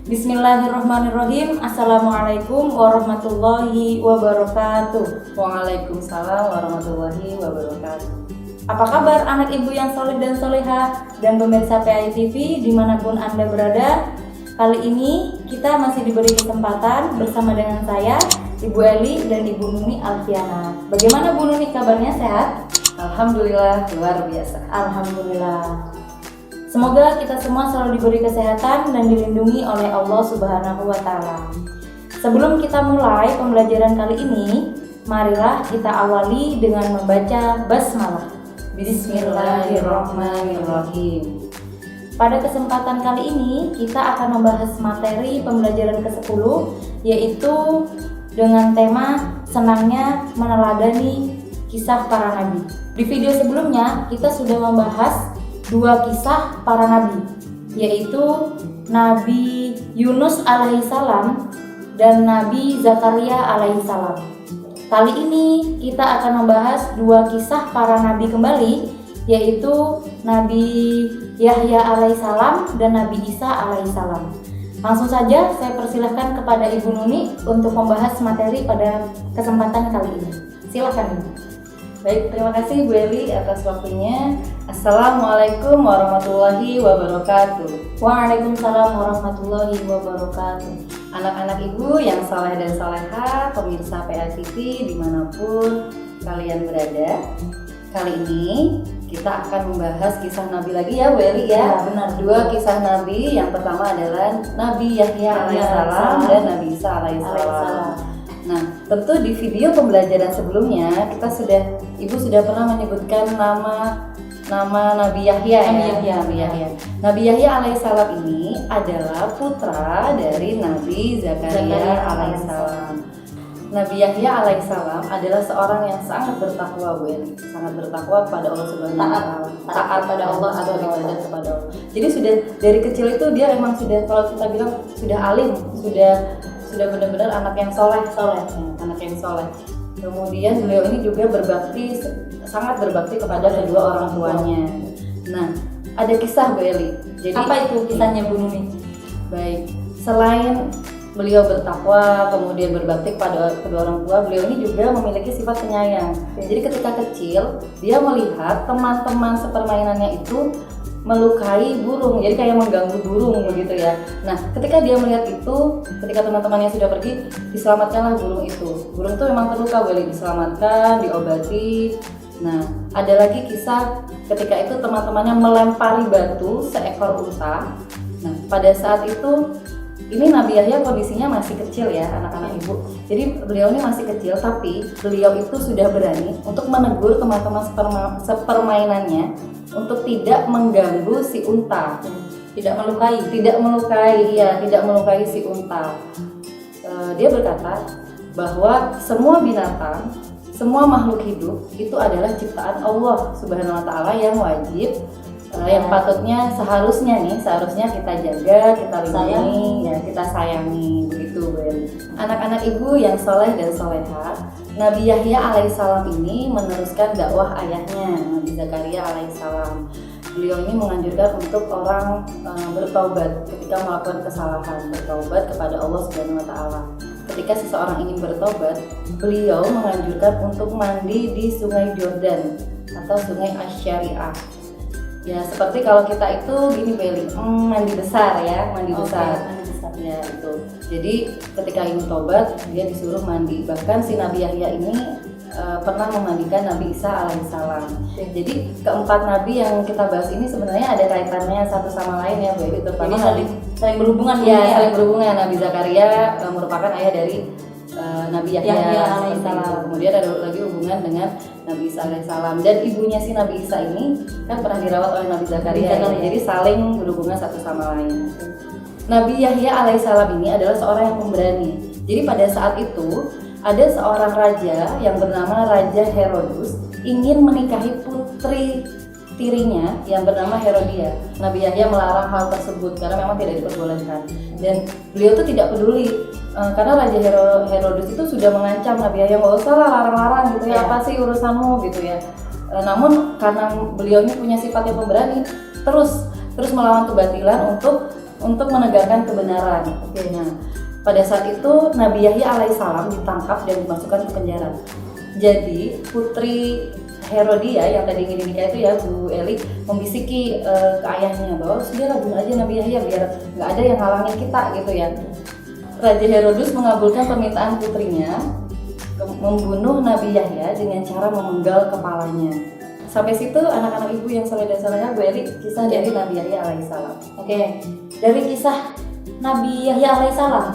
Bismillahirrahmanirrahim. Assalamualaikum warahmatullahi wabarakatuh. Waalaikumsalam warahmatullahi wabarakatuh. Apa kabar anak ibu yang soleh dan solehah dan pemirsa PAI TV dimanapun Anda berada? Kali ini kita masih diberi kesempatan bersama dengan saya, Ibu Eli dan Ibu Nuni Alfiana. Bagaimana Bu Nuni kabarnya, sehat? Alhamdulillah luar biasa. Alhamdulillah. Semoga kita semua selalu diberi kesehatan dan dilindungi oleh Allah Subhanahu wa Ta'ala. Sebelum kita mulai pembelajaran kali ini, marilah kita awali dengan membaca basmalah. Bismillahirrahmanirrahim. Pada kesempatan kali ini kita akan membahas materi pembelajaran ke-10, yaitu dengan tema senangnya meneladani kisah para nabi. Di video sebelumnya kita sudah membahas dua kisah para nabi, yaitu Nabi Yunus alaihissalam dan Nabi Zakaria alaihissalam. Kali ini kita akan membahas dua kisah para nabi kembali, yaitu Nabi Yahya alaihissalam dan Nabi Isa alaihissalam. Langsung saja saya persilahkan kepada Ibu Nuni untuk membahas materi pada kesempatan kali ini. Silakan Ibu. Baik, terima kasih Bu Eli atas waktunya. Assalamualaikum warahmatullahi wabarakatuh. Waalaikumsalam warahmatullahi wabarakatuh. Anak-anak ibu yang saleh dan salehah, pemirsa PAI TV dimanapun kalian berada. Kali ini kita akan membahas kisah Nabi lagi ya Bu Eli ya. Benar. Dua kisah Nabi, yang pertama adalah Nabi Yahya alaihissalam dan Nabi Isa alaihissalam. Nah, tentu di video pembelajaran sebelumnya Ibu sudah pernah menyebutkan nama Nabi Yahya. Nabi Yahya alaihissalam ini adalah putra dari Nabi Zakaria alaihissalam. Nabi Yahya alaihissalam adalah seorang yang sangat bertakwa, Bu Eli. Sangat bertakwa kepada Allah Subhanahu wa Ta'ala. Taat pada Allah, atau beribadah kepada Allah. Jadi sudah dari kecil itu dia emang sudah, kalau kita bilang sudah alim, sudah benar-benar anak yang soleh, anak yang soleh. Kemudian beliau ini juga sangat berbakti kepada kedua orang tuanya. Nah, ada kisah Bu Eli. Jadi apa itu kisahnya Bu Nuni? Baik, selain beliau bertakwa, kemudian berbakti kepada kedua orang tua, beliau ini juga memiliki sifat penyayang. Jadi ketika kecil, dia melihat teman-teman sepermainannya itu melukai burung, jadi kayak mengganggu burung begitu ya. Nah, ketika dia melihat itu, ketika teman-temannya sudah pergi, diselamatkanlah burung itu. Burung itu memang terluka, boleh diselamatkan, diobati. Nah, ada lagi kisah ketika itu teman-temannya melempari batu seekor unta. Nah, pada saat itu ini Nabi Yahya kondisinya masih kecil ya, anak-anak ibu. Jadi beliau ini masih kecil, tapi beliau itu sudah berani untuk menegur teman-teman sepermainannya untuk tidak mengganggu si unta, tidak melukai si unta. Dia berkata bahwa semua binatang, semua makhluk hidup itu adalah ciptaan Allah Subhanahu wa Ta'ala yang wajib, yang patutnya seharusnya kita jaga, kita lindungi, kita sayangi, begitu Bu Eli. Anak-anak ibu yang soleh dan solehah, Nabi Yahya alaihissalam ini meneruskan dakwah ayahnya, Nabi Zakaria alaihissalam. Beliau ini menganjurkan untuk orang bertaubat ketika melakukan kesalahan, bertaubat kepada Allah Subhanahu wa Ta'ala. Ketika seseorang ingin bertobat, beliau menganjurkan untuk mandi di Sungai Jordan atau Sungai Asy-Syariah. Ya, seperti kalau kita itu gini Beli, mandi besar ya, mandi besar. Ya itu. Jadi ketika ingin tobat, dia disuruh mandi. Bahkan si Nabi Yahya ini pernah memandikan Nabi Isa alaihissalam. Jadi keempat nabi yang kita bahas ini sebenarnya ada kaitannya satu sama lain ya, Beli. Terutama saling berhubungan ya, saling berhubungan. Nabi Zakaria merupakan ayah dari Nabi Yahya alaihissalam. Kemudian ada lagi hubungan dengan Nabi Isa alaihissalam, dan ibunya si Nabi Isa ini kan pernah dirawat oleh Nabi Zakaria. Jadi saling berhubungan satu sama lain. Nabi Yahya alaihissalam ini adalah seorang yang pemberani. Jadi pada saat itu ada seorang raja yang bernama Raja Herodus ingin menikahi putri tirinya yang bernama Herodia. Nabi Yahya melarang hal tersebut karena memang tidak diperbolehkan, dan beliau itu tidak peduli karena Raja Herodus itu sudah mengancam Nabi Yahya, nggak usah lah larang-larang gitu ya, apa sih urusanmu gitu ya. Namun karena beliau ini punya sifat yang pemberani, terus melawan kebatilan untuk untuk menegakkan kebenaran. Oke, nah pada saat itu Nabi Yahya alaihissalam ditangkap dan dimasukkan ke penjara. Jadi putri Herodia yang tadi ingin dinikah itu ya Bu Eli membisiki ke ayahnya bahwa sudahlah bunuh aja Nabi Yahya biar nggak ada yang halangin kita gitu ya. Raja Herodus mengabulkan permintaan putrinya membunuh Nabi Yahya dengan cara memenggal kepalanya. Sampai situ anak-anak ibu yang soleh dan solehah, Bu Eli, kisah dari Nabi Yahya alaihissalam. Oke, dari kisah Nabi Yahya alaihissalam,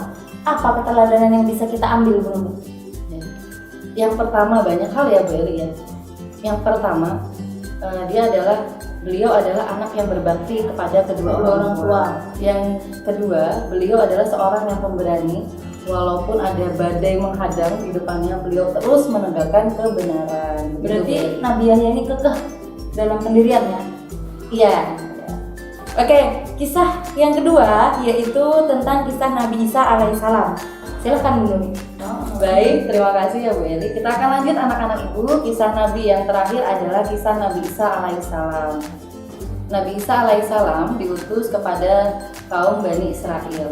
apa keteladanan yang bisa kita ambil, Bu Nuni? Yang pertama banyak hal ya Bu Eli ya. Yang pertama beliau adalah anak yang berbakti kepada kedua orang tua. Yang kedua, beliau adalah seorang yang pemberani. Walaupun ada badai menghadang di depannya, beliau terus menegakkan kebenaran. Berarti Nabi Yahya ini kekeh dalam pendiriannya. Iya. Oke, kisah yang kedua yaitu tentang kisah Nabi Isa alaihissalam. Silakan Bu Nuni. Baik, terima kasih ya Bu Eli. Kita akan lanjut anak-anak ibu. Kisah Nabi yang terakhir adalah kisah Nabi Isa alaihissalam. Nabi Isa alaihissalam diutus kepada kaum Bani Israel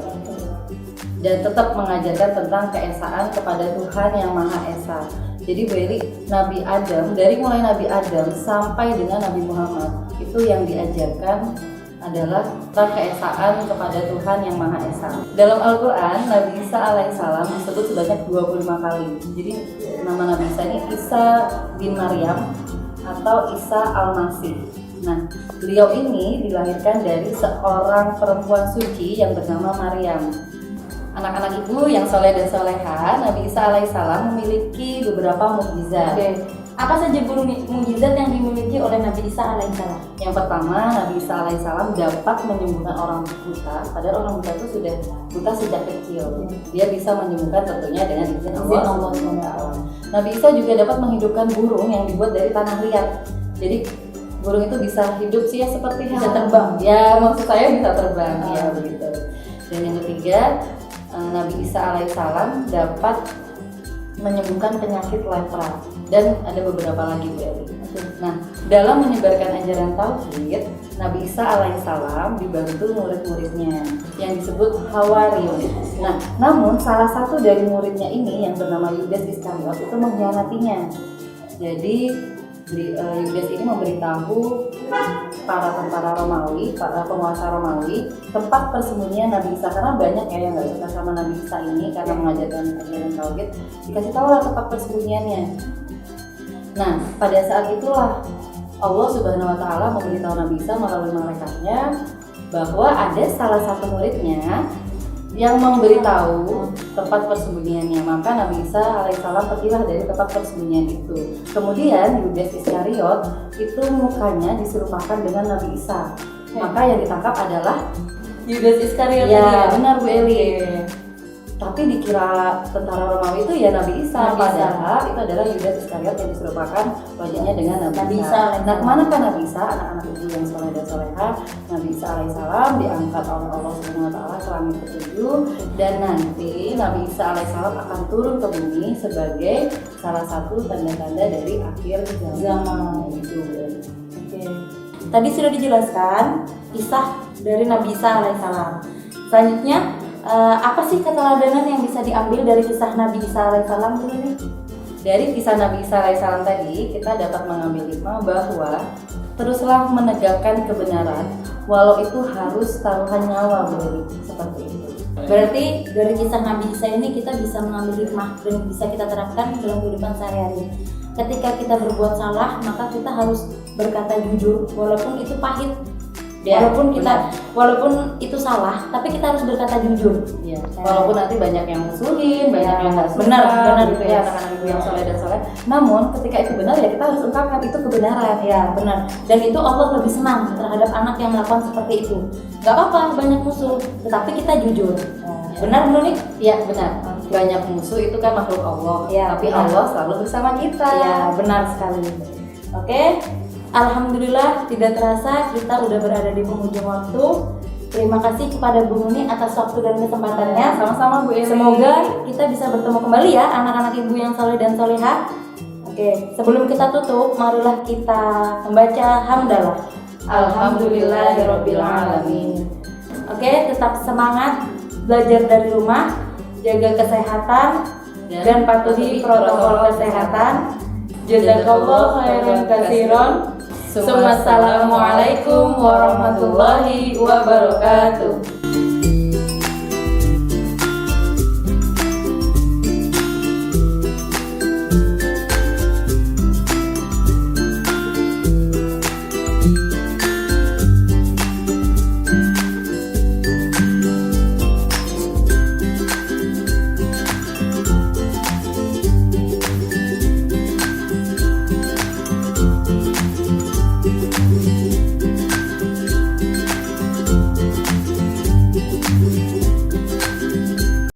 dan tetap mengajarkan tentang keesaan kepada Tuhan yang Maha Esa. Jadi Bu Eli, Nabi Adam, dari mulai Nabi Adam sampai dengan Nabi Muhammad, itu yang diajarkan adalah tentang keesaan kepada Tuhan yang Maha Esa. Dalam Al-Quran, Nabi Isa alaihissalam disebut sebanyak 25 kali. Jadi nama Nabi Isa ini Isa bin Maryam atau Isa al-Masih. Nah, beliau ini dilahirkan dari seorang perempuan suci yang bernama Maryam. Anak-anak ibu yang soleh dan soleha, Nabi Isa alaihissalam memiliki beberapa mukjizat. Oke. Apa saja Bu Nuni mukjizat yang dimiliki oleh Nabi Isa alaihissalam? Yang pertama, Nabi Isa alaihissalam dapat menyembuhkan orang buta. Padahal orang buta itu sudah buta sejak kecil. Dia bisa menyembuhkan tentunya dengan izin Allah SWT. Nabi Isa juga dapat menghidupkan burung yang dibuat dari tanah liat. Jadi burung itu bisa hidup sih ya seperti Bisa terbang. Ya, maksud saya bisa terbang. Ya begitu. Dan yang ketiga, Nabi Isa alaihissalam dapat menyembuhkan penyakit lepra dan ada beberapa lagi Bu Eli. Nah, dalam menyebarkan ajaran tauhid, Nabi Isa alaihissalam dibantu murid-muridnya yang disebut Hawariyun. Nah, namun salah satu dari muridnya ini yang bernama Yudas Iskariot itu mengkhianatinya. Jadi Yudas ini memberitahu para tentara Romawi, para penguasa Romawi, tempat persembunyian Nabi Isa, karena banyak ya yang nggak suka sama Nabi Isa ini karena mengajarkan ajaran tauhid. Dikasih tahu lah tempat persembunyiannya. Nah, pada saat itulah Allah Subhanahu Wa Taala memberitahu Nabi Isa melalui malaikatnya bahwa ada salah satu muridnya yang memberitahu tempat persembunyiannya. Maka Nabi Isa alaihissalam pergilah dari tempat persembunyian itu. Kemudian Yudas Iskariot itu mukanya diserupakan dengan Nabi Isa. Maka yang ditangkap adalah Yudas Iskariot. ya, benar Bu Eli. Tapi dikira tentara Romawi itu ya Nabi Isa, padahal itu adalah Yudas Iskariot yang diserupakan wajahnya dengan Nabi Isa. Nah, kemanakah Nabi Isa? Anak-anak ibu yang soleh dan soleha, Nabi Isa alaihissalam diangkat oleh Allah Subhanahu Wa Taala ke langit ketujuh, dan nanti Nabi Isa alaihissalam akan turun ke bumi sebagai salah satu tanda-tanda dari akhir zaman. Gitu. Oke. Tadi sudah dijelaskan kisah dari Nabi Isa alaihissalam. Selanjutnya apa sih keteladanan yang bisa diambil dari kisah Nabi Isa alaihissalam ini? Dari kisah Nabi Isa alaihissalam tadi kita dapat mengambil hikmah bahwa teruslah menegakkan kebenaran walau itu harus taruhan nyawa seperti itu. Berarti dari kisah Nabi Isa ini kita bisa mengambil hikmah dan bisa kita terapkan dalam kehidupan sehari-hari. Ketika kita berbuat salah, maka kita harus berkata jujur walaupun itu pahit. Ya, walaupun itu salah, tapi kita harus berkata jujur. Ya, walaupun nanti banyak yang musuhin, banyak yang nggak suka, benar gitu ya anak-anak ibu yang soleh dan soleh. Namun ketika itu benar ya kita harus ungkapkan itu kebenaran. Ya benar. Dan itu Allah lebih senang terhadap anak yang melakukan seperti itu. Gak apa-apa banyak musuh, tetapi kita jujur. Benar belum nih? Iya benar. Banyak musuh itu kan makhluk Allah, ya, tapi benar. Allah selalu bersama kita. Ya benar sekali. Oke. Alhamdulillah tidak terasa kita udah berada di penghujung waktu. Terima kasih kepada Bu Nuni atas waktu dan kesempatannya. Sama-sama Bu Eli. Semoga kita bisa bertemu kembali ya anak-anak ibu yang soleh dan soleha. Oke, sebelum kita tutup, marilah kita membaca hamdalah. Alhamdulillahirabbil alamin. Oke, tetap semangat belajar dari rumah, jaga kesehatan dan patuhi protokol kesehatan. Jazakallahu khairan katsiran. Assalamualaikum warahmatullahi wabarakatuh.